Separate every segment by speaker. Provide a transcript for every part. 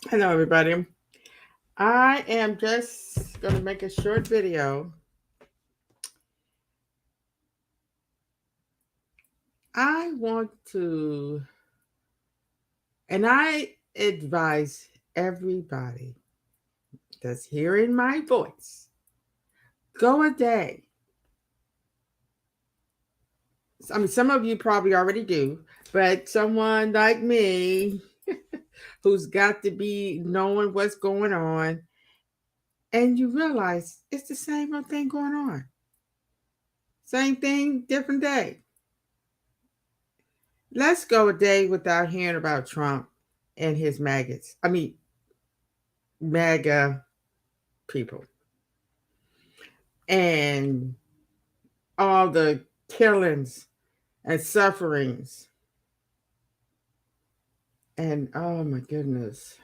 Speaker 1: Hello, everybody. I am just going to make a short video. I want to, and I advise everybody that's hearing my voice, go a day. I mean, some of you probably already do, but someone like me who's got to be knowing what's going on, and you realize it's the same old thing going on. Same thing, different day. Let's go a day without hearing about Trump and his maggots. I mean, MAGA people and all the killings and sufferings. And oh my goodness.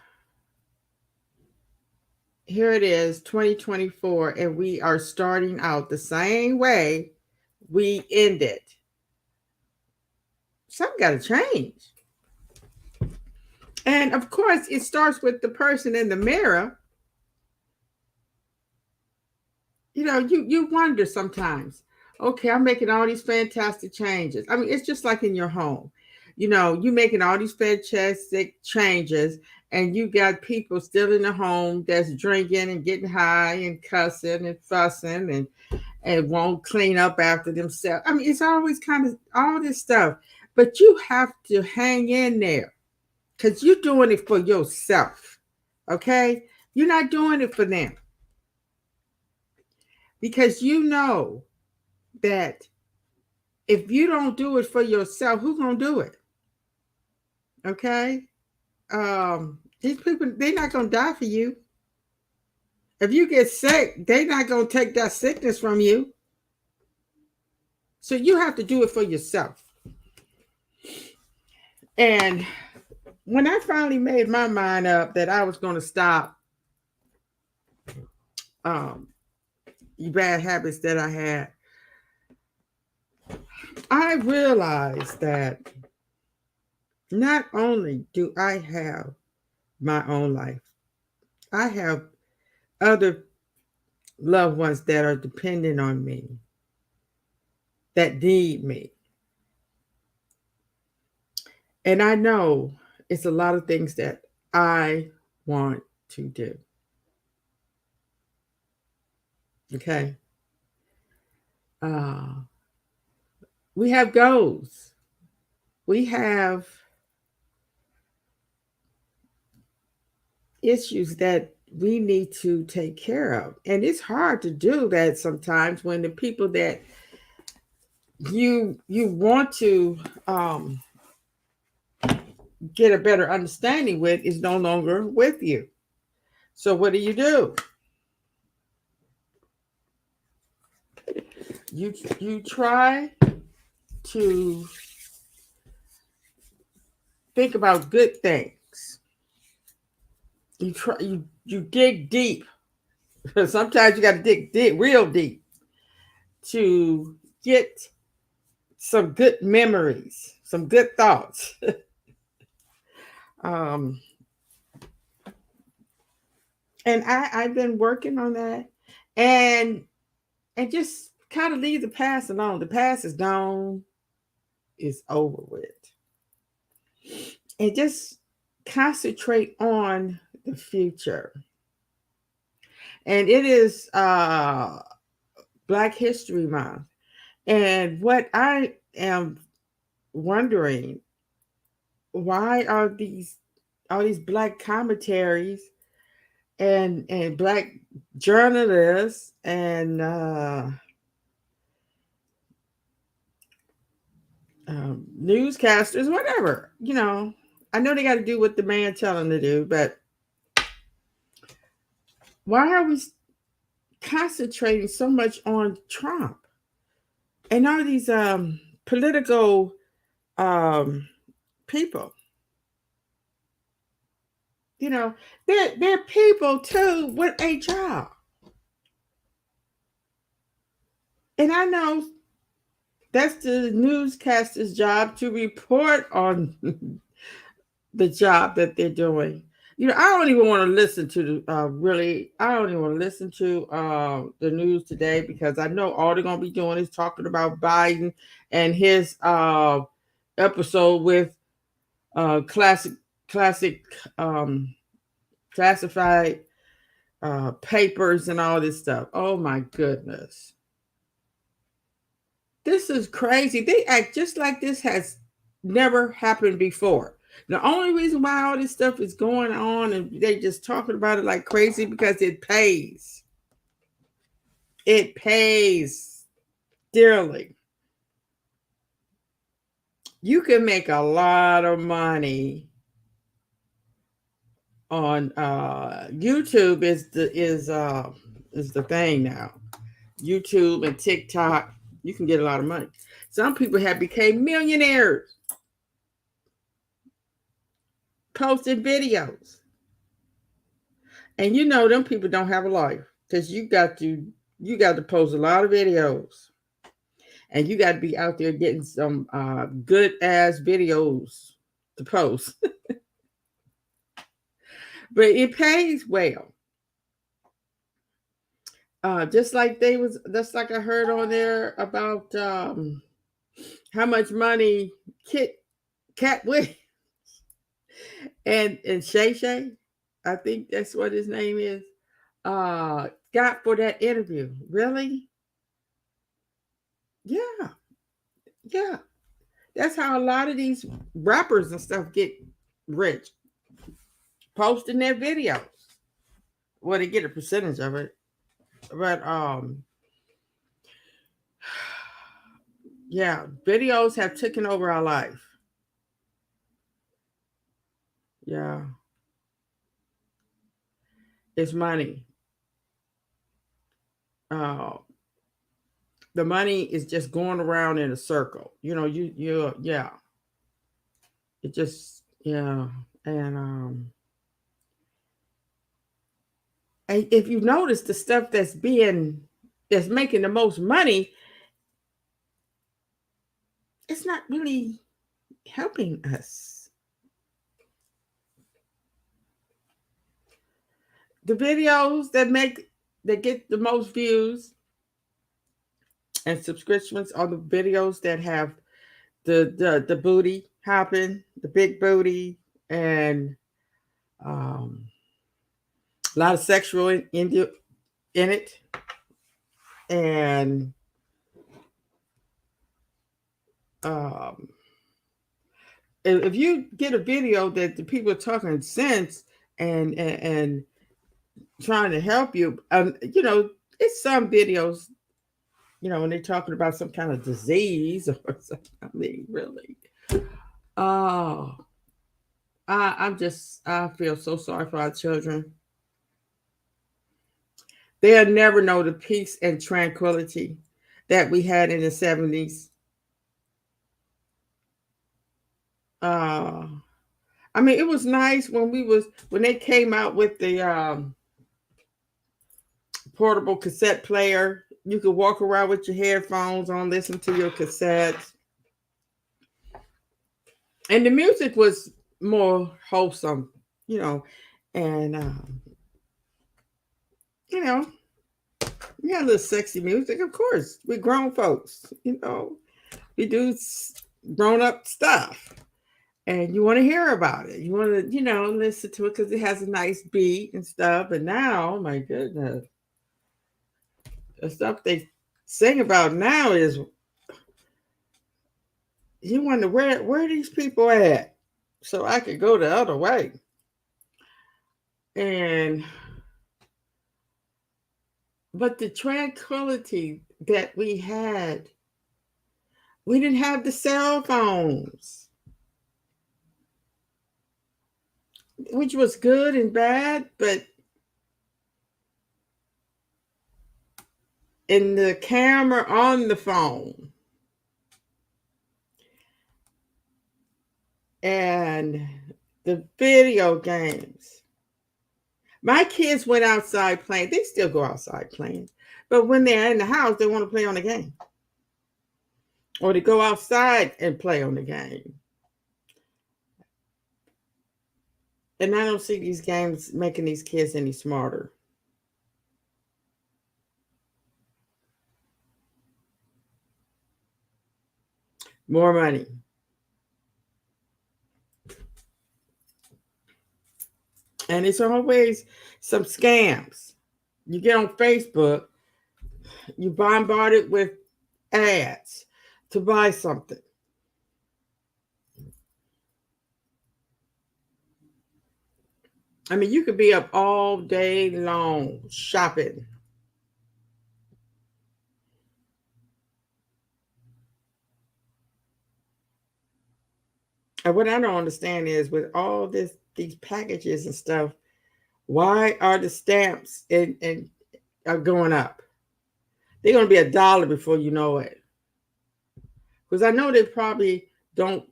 Speaker 1: Here it is, 2024, and we are starting out the same way we ended. Something got to change. And of course, it starts with the person in the mirror. You wonder sometimes, okay, I'm making all these fantastic changes. I mean, it's just like in your home. You making all these fantastic changes, and you got people still in the home that's drinking and getting high and cussing and fussing and won't clean up after themselves. I mean, it's always kind of all this stuff. But you have to hang in there because you're doing it for yourself. Okay? You're not doing it for them. Because you know that if you don't do it for yourself, who's gonna do it? Okay. These people, they're not gonna die for you. If you get sick, they're not gonna take that sickness from you. So you have to do it for yourself. And when I finally made my mind up that I was gonna stop um bad habits that I had, I realized that not only do I have my own life, I have other loved ones that are dependent on me, that need me. And I know it's a lot of things that I want to do. Okay. Uh, we have goals, we have issues that we need to take care of. And it's hard to do that sometimes when the people that you want to get a better understanding with is no longer with you. So what do? You try to think about good things. You dig deep. Sometimes you got to dig real deep to get some good memories, some good thoughts. um, and I've been working on that, and just kind of leave the past alone. The past is gone. It's over with. And just concentrate on the future. And it is Black History Month. And what I am wondering, why are all these black commentaries and black journalists and newscasters, whatever, I know they got to do what the man tell them to do, but why are we concentrating so much on Trump and all these political um, people? They're people too with a job, and I know that's the newscaster's job to report on the job that they're doing. I don't even want to listen to really. I don't even want to listen to the news today because I know all they're gonna be doing is talking about Biden and his episode with classic um, classified papers and all this stuff. Oh my goodness, this is crazy. They act just like this has never happened before. The only reason why all this stuff is going on and they just talking about it like crazy because it pays. It pays dearly. You can make a lot of money on YouTube is the thing now. YouTube and TikTok, you can get a lot of money. Some people have become millionaires posting videos. And them people don't have a life because you got to post a lot of videos and you got to be out there getting some good ass videos to post. But it pays well. Just like that's like I heard on there about how much money Cat Williams and Shay Shay, I think that's what his name is, got for that interview. Really? Yeah, yeah. That's how a lot of these rappers and stuff get rich, posting their videos. Well, they get a percentage of it, but yeah, videos have taken over our life. Yeah, it's money. Uh, the money is just going around in a circle. Yeah. It just yeah, and if you notice the stuff that's making the most money, it's not really helping us. The videos that get the most views and subscriptions are the videos that have the booty hopping, the big booty, and um, a lot of sexual in it, and um, if you get a video that the people are talking sense and trying to help you, it's some videos, when they're talking about some kind of disease or something. I mean, really. Oh, I feel so sorry for our children. They'll never know the peace and tranquility that we had in the 70s. Uh, I mean, it was nice when they came out with the portable cassette player. You could walk around with your headphones on, listen to your cassettes, and the music was more wholesome, you know, and you know, we had a little sexy music. Of course, we're grown folks, we do grown up stuff. And you want to hear about it. You want to, listen to it because it has a nice beat and stuff. And now, oh my goodness, the stuff they sing about now is you wonder where these people at, so I could go the other way. And but the tranquility that we didn't have the cell phones, which was good and bad, but in the camera on the phone and the video games. My kids went outside playing. They still go outside playing. But when they're in the house, they want to play on the game. Or they go outside and play on the game. And I don't see these games making these kids any smarter. More money. And it's always some scams. You get on Facebook, you bombarded with ads to buy something. I mean, you could be up all day long shopping. And what I don't understand is with all these packages and stuff, why are the stamps and are going up? They're going to be $1 before you know it. Because I know they probably don't.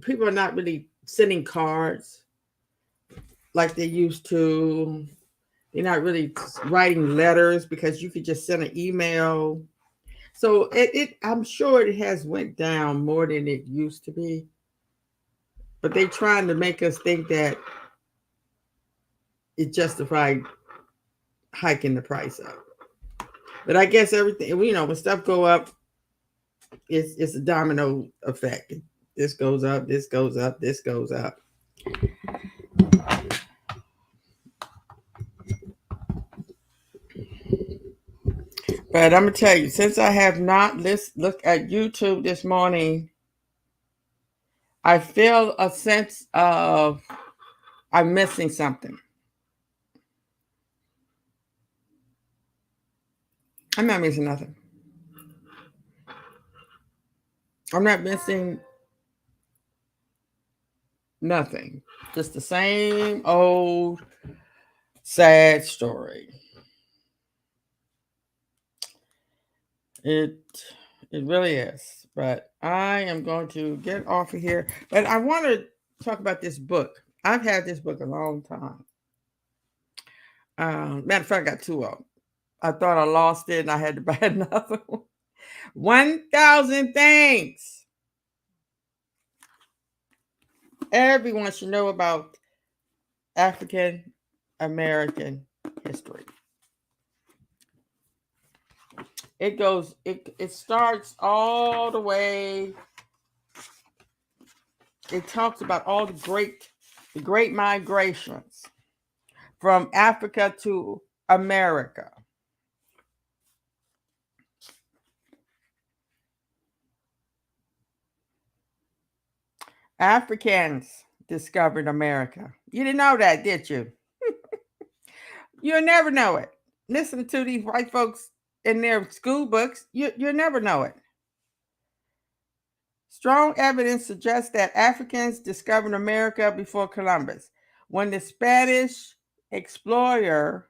Speaker 1: People are not really sending cards like they used to. They're not really writing letters because you could just send an email. So I'm sure it has went down more than it used to be. But they're trying to make us think that it justified hiking the price up. But I guess everything, when stuff go up, it's a domino effect. This goes up, this goes up, this goes up. But I'm gonna tell you, since I have not looked at YouTube this morning, I feel a sense of I'm missing something. I'm not missing nothing. I'm not missing nothing. Just the same old sad story. It it really is. But I am going to get off of here. But I want to talk about this book. I've had this book a long time. Matter of fact, I got two of them. I thought I lost it and I had to buy another one. 1,000 things everyone should know about African American history. It starts all the way. It talks about all the great migrations from Africa to America. Africans discovered America. You didn't know that, did you? You'll never know it. Listen to these white folks in their school books. You'll never know it. Strong evidence suggests that Africans discovered America before Columbus. When the Spanish explorer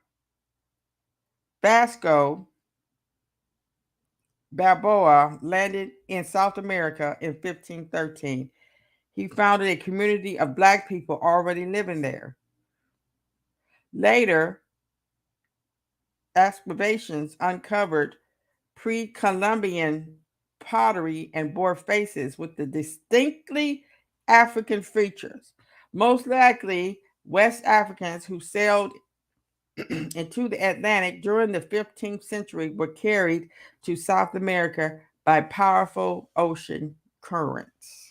Speaker 1: Vasco Balboa landed in South America in 1513, he founded a community of Black people already living there. Later, excavations uncovered pre-Columbian pottery and bore faces with the distinctly African features. Most likely, West Africans who sailed into the Atlantic during the 15th century were carried to South America by powerful ocean currents.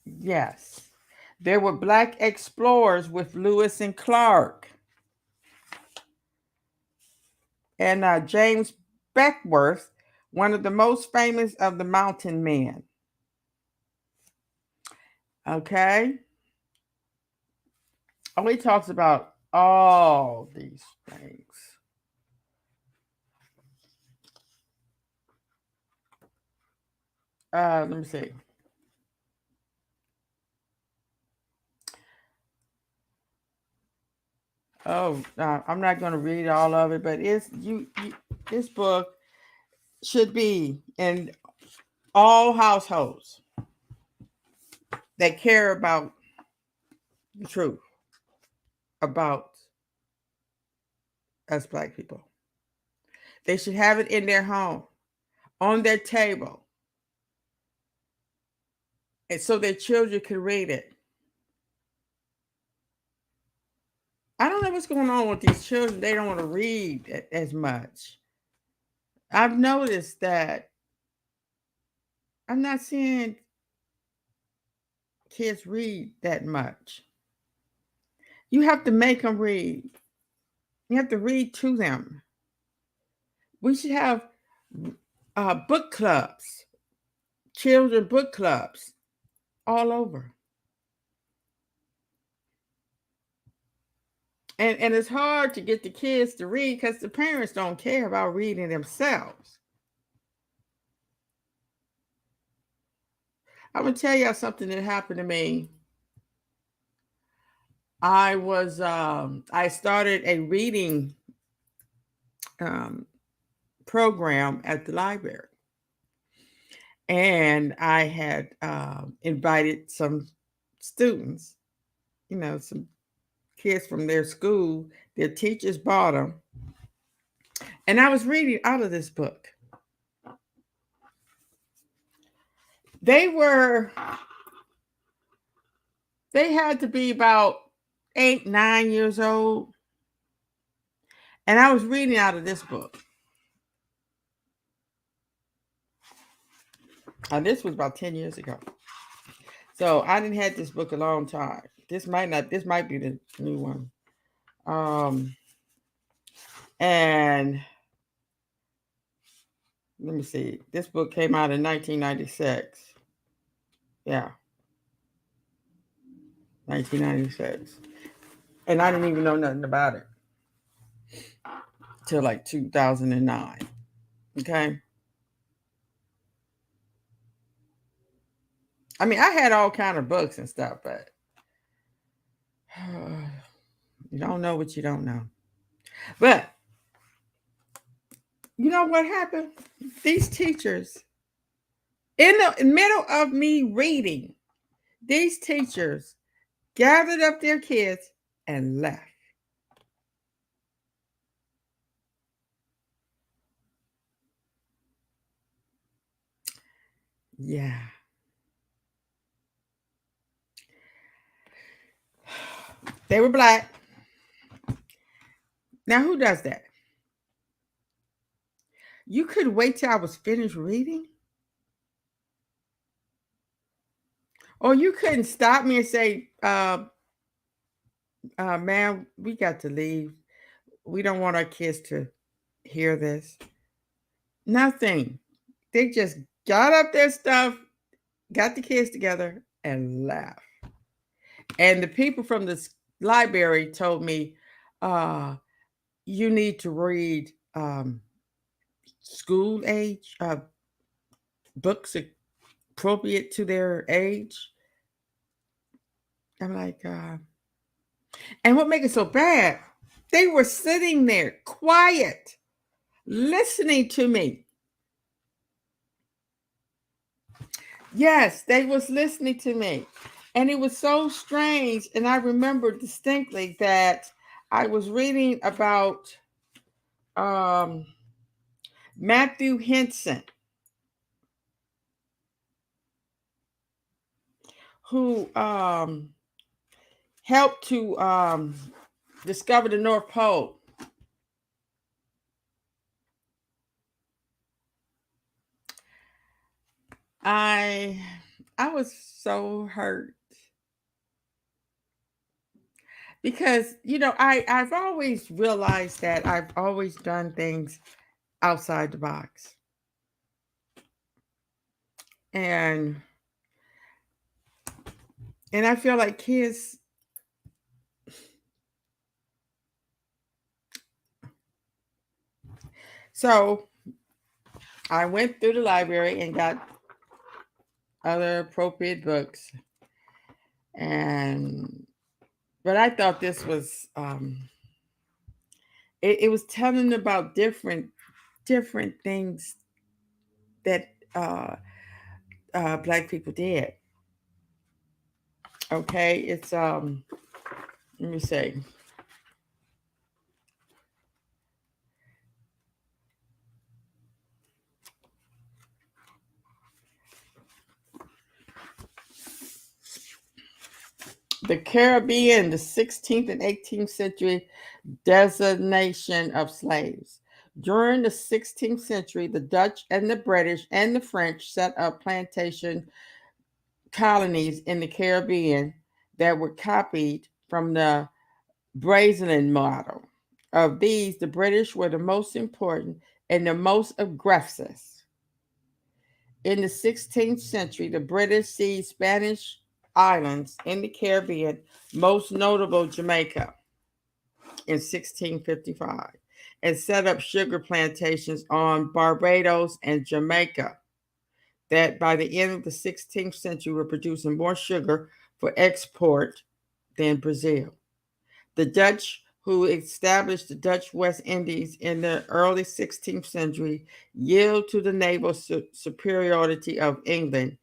Speaker 1: Yes. There were Black explorers with Lewis and Clark. And James Beckwourth, one of the most famous of the mountain men. Okay? Oh, he talks about all these things. Let me see. Oh, I'm not going to read all of it, but this book should be in all households that care about the truth about us Black people. They should have it in their home, on their table, and so their children can read it. I don't know what's going on with these children. They don't want to read as much. I've noticed that I'm not seeing kids read that much. You have to make them read. You have to read to them. We should have book clubs, children book clubs all over. And it's hard to get the kids to read because the parents don't care about reading themselves. I'm going to tell y'all something that happened to me. I started a reading program at the library. And I had invited some students, some kids from their school. Their teachers bought them. And I was reading out of this book. They had to be about 8, 9 years old. And I was reading out of this book. And this was about 10 years ago. So I didn't have this book a long time. This might be the new one. And let me see. This book came out in 1996. Yeah. 1996. And I didn't even know nothing about it till like 2009. Okay. I mean, I had all kind of books and stuff, but you don't know what you don't know. But you know what happened? These teachers, in the middle of me reading, these teachers gathered up their kids and left. Yeah. They were Black. Now, who does that? You could wait till I was finished reading? Or you couldn't stop me and say, ma'am, we got to leave. We don't want our kids to hear this. Nothing. They just got up their stuff, got the kids together, and left. And the people from the library told me, you need to read school age books appropriate to their age. I'm like, and what makes it so bad, they were sitting there quiet, listening to me. Yes, they was listening to me. And it was so strange. And I remember distinctly that I was reading about Matthew Henson, who helped to discover the North Pole. I was so hurt because I've always realized that I've always done things outside the box, and I feel like kids, so I went through the library and got other appropriate books, but I thought this was it was telling about different things that Black people did. Okay, it's let me say. The Caribbean, the 16th and 18th century designation of slaves. During the 16th century, the Dutch and the British and the French set up plantation colonies in the Caribbean that were copied from the Brazen model. Of these, the British were the most important and the most aggressive. In the 16th century, the British seized Spanish islands in the Caribbean, most notable Jamaica, in 1655, and set up sugar plantations on Barbados and Jamaica that by the end of the 16th century were producing more sugar for export than Brazil. The Dutch, who established the Dutch West Indies in the early 16th century, yielded to the naval superiority of England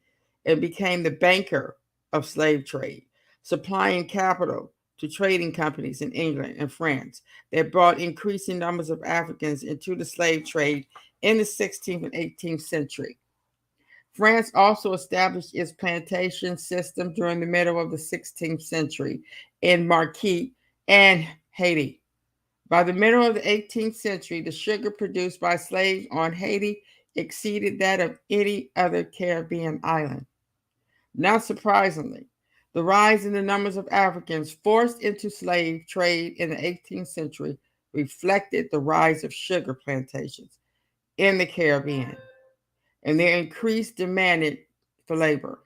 Speaker 1: and became the banker of slave trade, supplying capital to trading companies in England and France that brought increasing numbers of Africans into the slave trade in the 16th and 18th century. France also established its plantation system during the middle of the 16th century in Martinique and Haiti. By the middle of the 18th century, the sugar produced by slaves on Haiti exceeded that of any other Caribbean island. Not surprisingly, the rise in the numbers of Africans forced into slave trade in the 18th century reflected the rise of sugar plantations in the Caribbean and their increased demand for labor.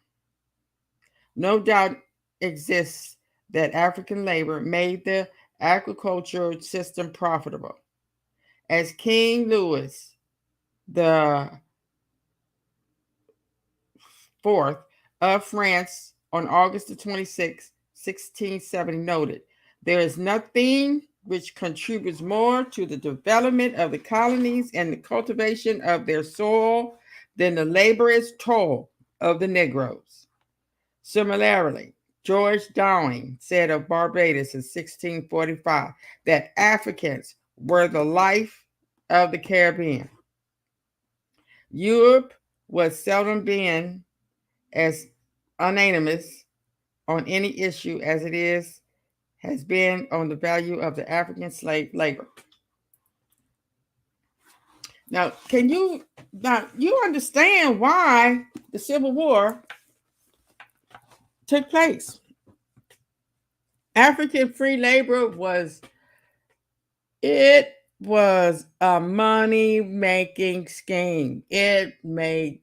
Speaker 1: No doubt exists that African labor made the agricultural system profitable. As King Louis the Fourth of France on August the 26th, 1670 noted, there is nothing which contributes more to the development of the colonies and the cultivation of their soil than the laborious toil of the Negroes. Similarly, George Downing said of Barbados in 1645 that Africans were the life of the Caribbean. Europe was seldom been as unanimous on any issue as has been on the value of the African slave labor. Now, you understand why the Civil War took place? African free labor was a money-making scheme. It made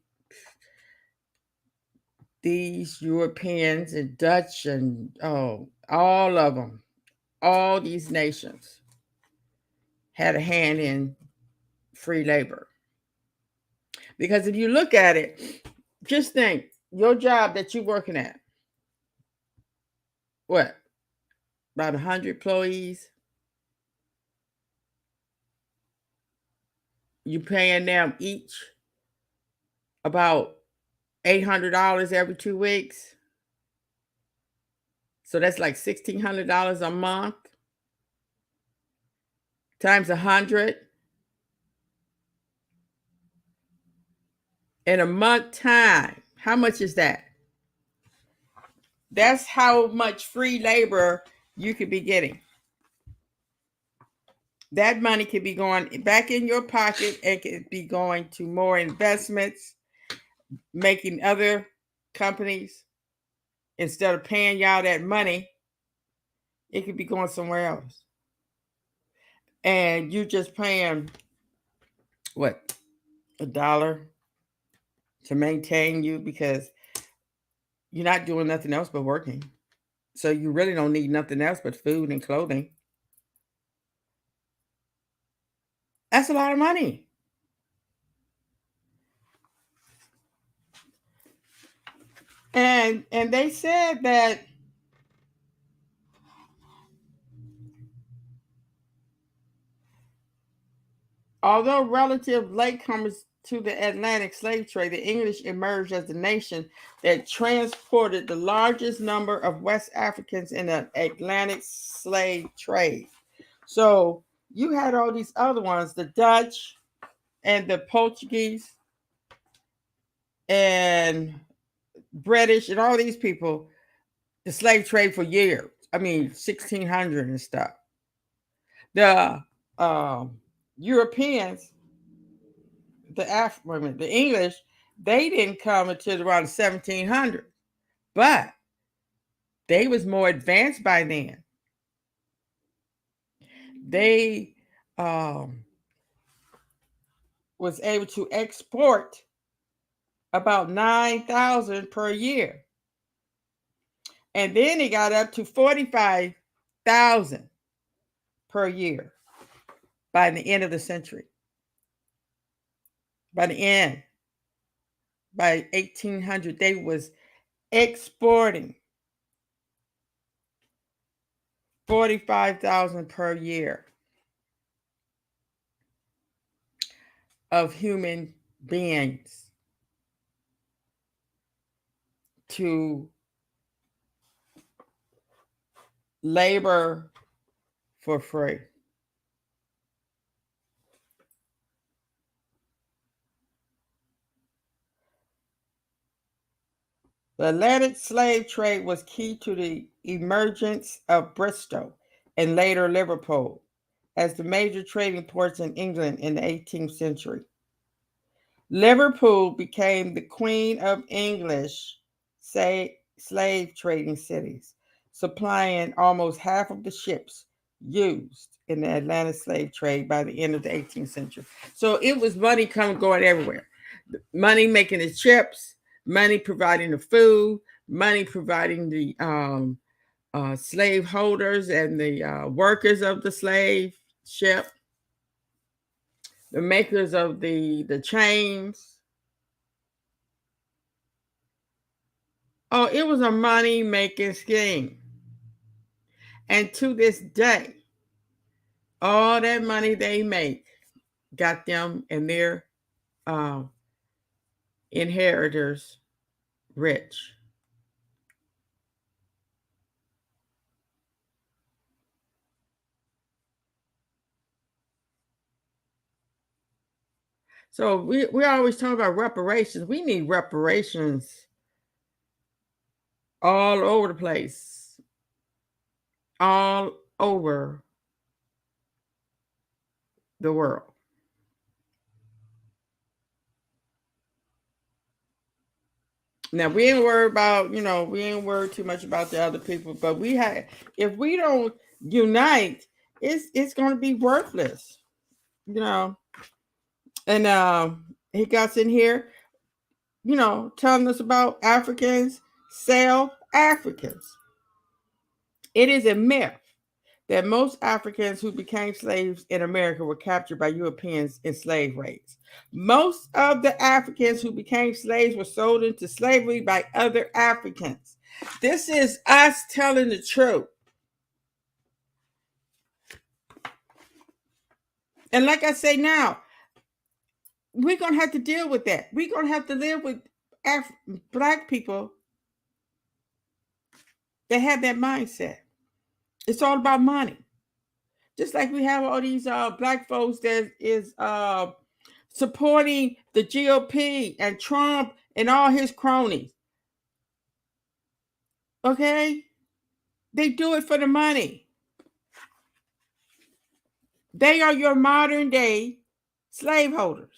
Speaker 1: these Europeans and Dutch and all of them, all these nations had a hand in free labor. Because if you look at it, just think your job that you're working at, what, about 100 employees? You're paying them each about $800 every 2 weeks. So that's like $1,600 a month times 100. In a month time, how much is that? That's how much free labor you could be getting. That money could be going back in your pocket and could be going to more investments, making other companies, instead of paying y'all that money, it could be going somewhere else. And you just paying what, $1 to maintain you because you're not doing nothing else but working. So you really don't need nothing else but food and clothing. That's a lot of money. And they said that although relative latecomers to the Atlantic slave trade, the English emerged as the nation that transported the largest number of West Africans in the Atlantic slave trade. So you had all these other ones, the Dutch and the Portuguese and British and all these people the slave trade for years. I mean, 1600 and stuff. The Europeans, the English, they didn't come until around 1700, but they was more advanced by then. They was able to export about 9,000 per year. And then it got up to 45,000 per year by the end of the century. By the end, by 1800, they was exporting 45,000 per year of human beings to labor for free. The Atlantic slave trade was key to the emergence of Bristol and later Liverpool as the major trading ports in England in the 18th century. Liverpool became the queen of English slave trading cities, supplying almost half of the ships used in the Atlantic slave trade by the end of the 18th century. So it was money going everywhere. Money making the ships, money providing the food, money providing the slave holders and the workers of the slave ship, the makers of the chains. Oh, it was a money making scheme. And to this day, all that money they make got them and their inheritors rich. So we always talk about reparations. We need reparations all over the place, all over the world. Now we ain't worried about, we ain't worried too much about the other people, but if we don't unite, it's gonna be worthless, And he got in here, telling us about Africans sell Africans. It is a myth that most Africans who became slaves in America were captured by Europeans in slave raids. Most of the Africans who became slaves were sold into slavery by other Africans. This is us telling the truth. And like I say now, we're going to have to deal with that. We're going to have to live with Black people that have that mindset. It's all about money. Just like we have all these Black folks that is supporting the GOP and Trump and all his cronies. Okay? They do it for the money. They are your modern day slaveholders.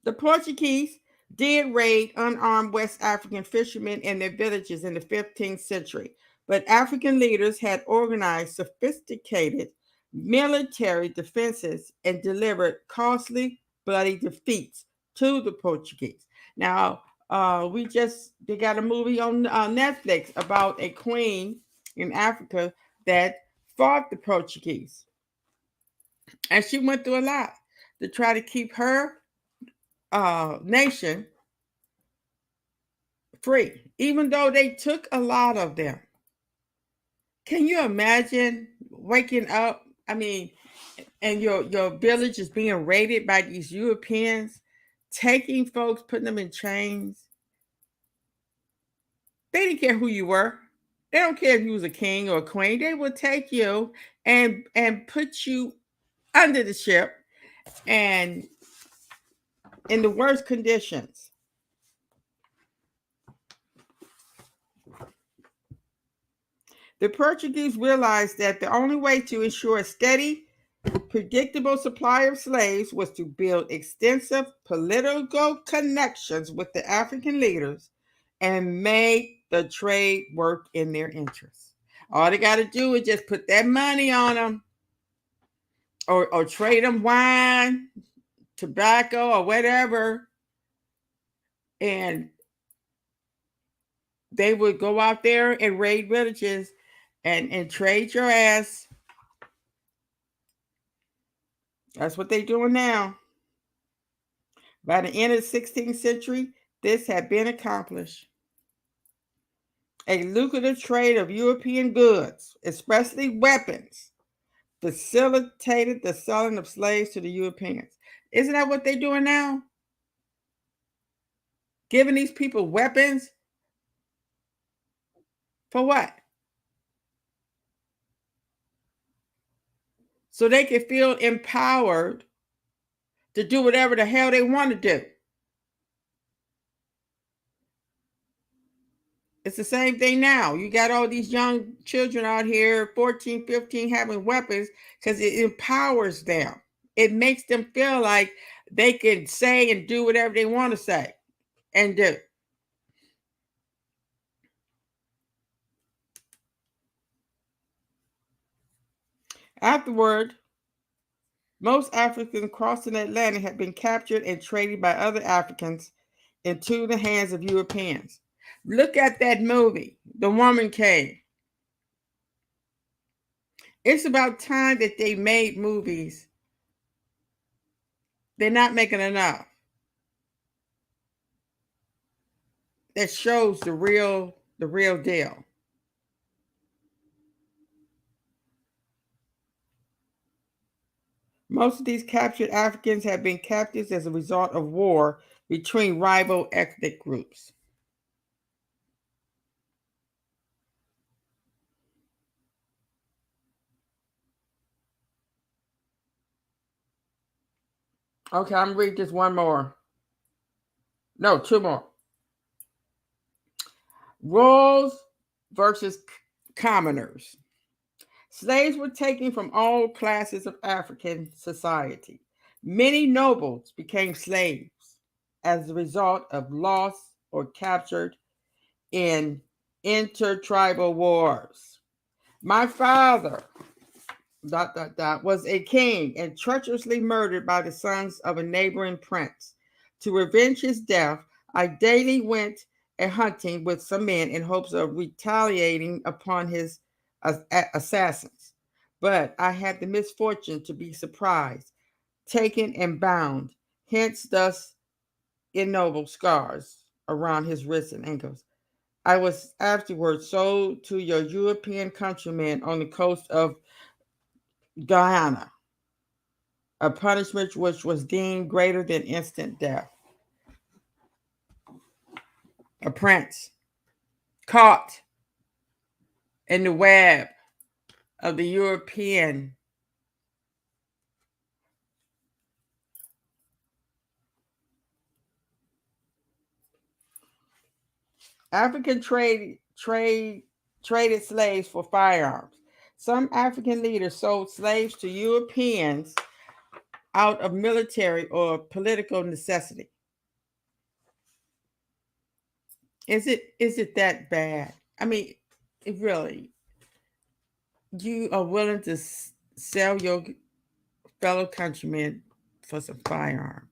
Speaker 1: The Portuguese did raid unarmed West African fishermen in their villages in the 15th century, but African leaders had organized sophisticated military defenses and delivered costly, bloody defeats to the Portuguese. Now, they got a movie on Netflix about a queen in Africa that fought the Portuguese, and she went through a lot to try to keep her nation free, even though they took a lot of them. Can you imagine waking up? I mean, and your village is being raided by these Europeans, taking folks, putting them in chains. They didn't care who you were. They don't care if you was a king or a queen. They would take you and put you under the ship and in the worst conditions. The Portuguese realized that the only way to ensure a steady, predictable supply of slaves was to build extensive political connections with the African leaders and make the trade work in their interests. All they got to do is just put that money on them, or trade them wine, tobacco, or whatever, and they would go out there and raid villages and trade your ass. That's what they're doing now. By the end of the 16th century, this had been accomplished. A lucrative trade of European goods, especially weapons, facilitated the selling of slaves to the Europeans. Isn't that what they're doing now? Giving these people weapons for what? So they can feel empowered to do whatever the hell they want to do. It's the same thing now. You got all these young children out here, 14, 15, having weapons because it empowers them. It makes them feel like they can say and do whatever they want to say and do. Afterward, most Africans crossing the Atlantic had been captured and traded by other Africans into the hands of Europeans. Look at that movie, The Woman King. It's about time that they made movies. They're not making enough. That shows the real deal. Most of these captured Africans have been captives as a result of war between rival ethnic groups. Okay, I'm reading just one more. No, two more. Royals versus commoners. Slaves were taken from all classes of African society. Many nobles became slaves as a result of loss or captured in intertribal wars. My father was a king and treacherously murdered by the sons of a neighboring prince. To revenge his death, I daily went a hunting with some men in hopes of retaliating upon his assassins. But I had the misfortune to be surprised, taken, and bound, hence thus ignoble scars around his wrists and ankles. I was afterwards sold to your European countrymen on the coast of Guyana, a punishment which was deemed greater than instant death. A prince caught in the web of the European African traded slaves for firearms. Some African leaders sold slaves to Europeans out of military or political necessity. Is it that bad? I mean, it really, you are willing to sell your fellow countrymen for some firearms.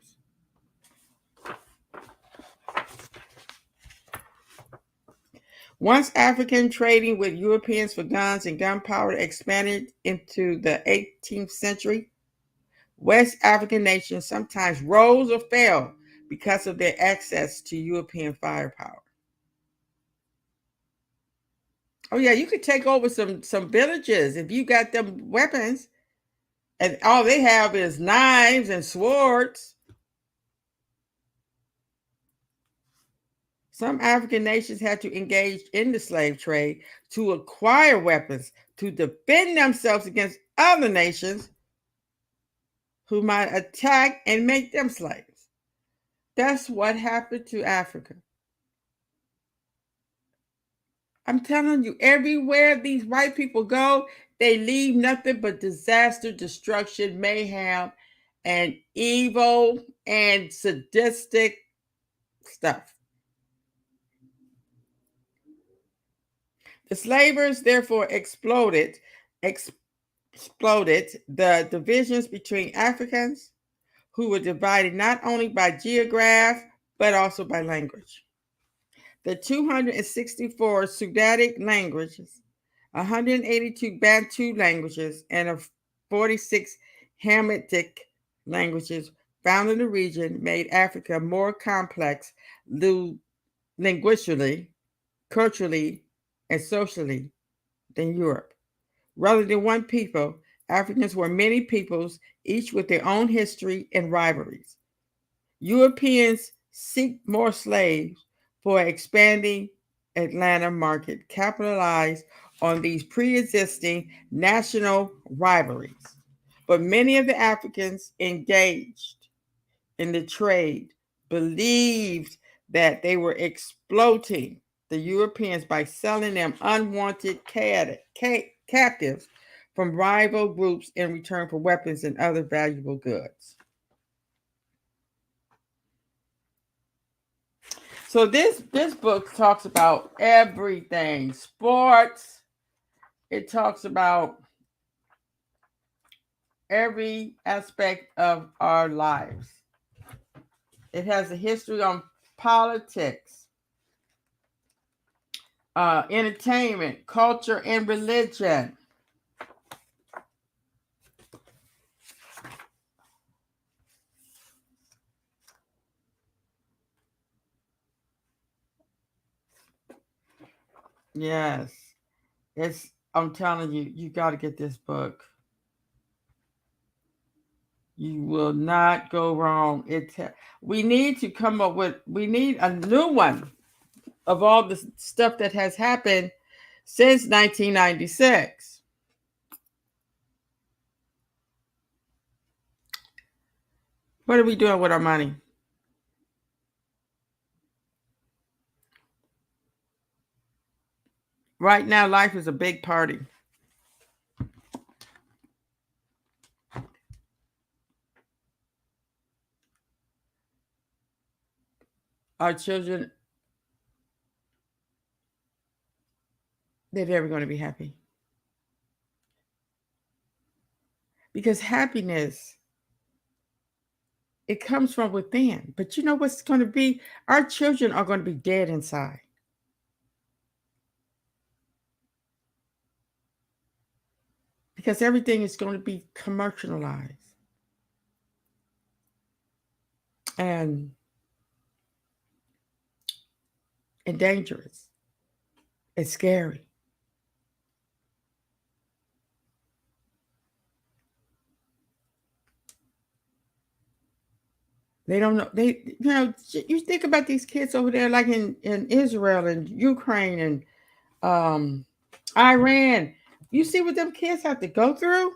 Speaker 1: Once African trading with Europeans for guns and gunpowder expanded into the 18th century, West African nations sometimes rose or fell because of their access to European firepower. Oh yeah, you could take over some villages if you got them weapons, and all they have is knives and swords. Some African nations had to engage in the slave trade to acquire weapons to defend themselves against other nations who might attack and make them slaves. That's what happened to Africa. I'm telling you, everywhere these white people go, they leave nothing but disaster, destruction, mayhem, and evil and sadistic stuff. The slavers therefore exploded the divisions between Africans who were divided not only by geography but also by language. The 264 Sudanic languages, 182 Bantu languages, and 46 Hamitic languages found in the region made Africa more complex linguistically, culturally, and socially than Europe. Rather than one people, Africans were many peoples, each with their own history and rivalries. Europeans seek more slaves for expanding Atlanta market, capitalize on these pre-existing national rivalries. But many of the Africans engaged in the trade believed that they were exploiting the Europeans by selling them unwanted captives from rival groups in return for weapons and other valuable goods. So this book talks about everything. Sports. It talks about every aspect of our lives. It has a history on politics, entertainment, culture, and religion. Yes. I'm telling you, you got to get this book. You will not go wrong. We need to come up with, we need a new one of all the stuff that has happened since 1996. What are we doing with our money? Right now, life is a big party. Our children, they're never going to be happy. Because happiness, it comes from within. But you know what's going to be? Our children are going to be dead inside. Because everything is going to be commercialized. And dangerous. It's scary. They don't know. You think about these kids over there, like in Israel and Ukraine and Iran. You see what them kids have to go through?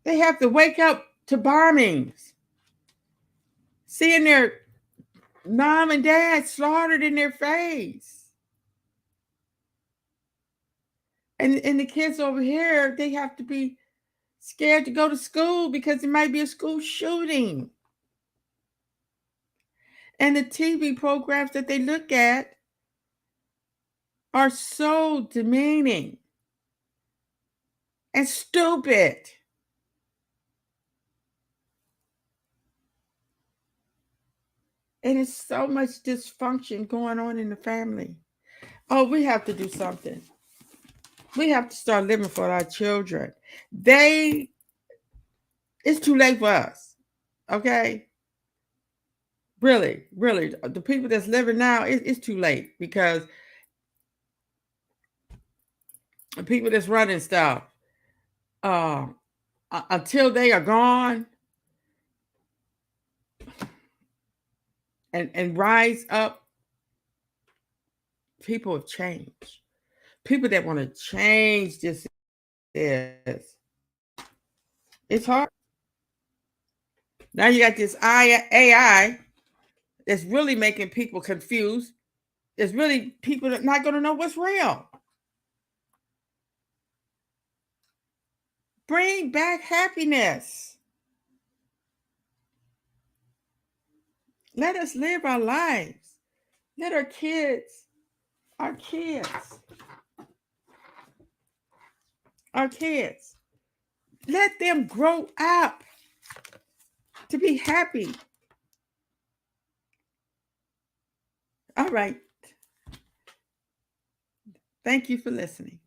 Speaker 1: They have to wake up to bombings, seeing their mom and dad slaughtered in their face. And the kids over here, they have to be scared to go to school because there might be a school shooting. And the TV programs that they look at are so demeaning and stupid. And it's so much dysfunction going on in the family. Oh, we have to do something. We have to start living for our children. It's too late for us. Okay? Really, really. The people that's living now, it's too late because the people that's running stuff, until they are gone and rise up, people have changed. People that want to change this is, it's hard. Now you got this AI that's really making people confused. It's really people that are not going to know what's real. Bring back happiness. Let us live our lives. Let our kids, our kids, our kids, let them grow up to be happy. All right. Thank you for listening.